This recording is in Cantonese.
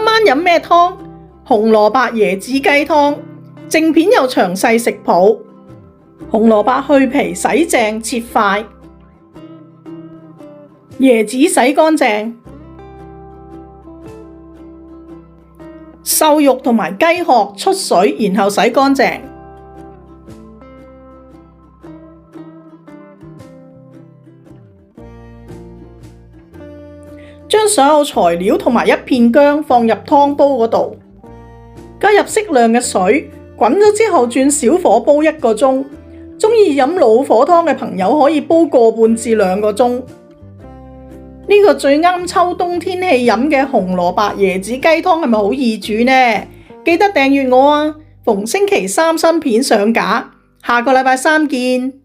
晚飲咩湯？紅蘿蔔椰子雞湯。正片有詳細食譜。紅蘿蔔去皮洗淨切塊，椰子洗乾淨，瘦肉同埋雞殼出水，然後洗乾淨。將所有材料同埋一片薑放入湯煲嗰度，加入適量嘅水，滾咗之後轉小火煲1個鐘。鍾意飲老火湯嘅朋友可以煲個半至2個鐘。呢個最啱秋冬天氣飲嘅紅蘿蔔椰子雞湯係咪好易煮呢？記得訂閱我啊！逢星期3新片上架，下個禮拜3見。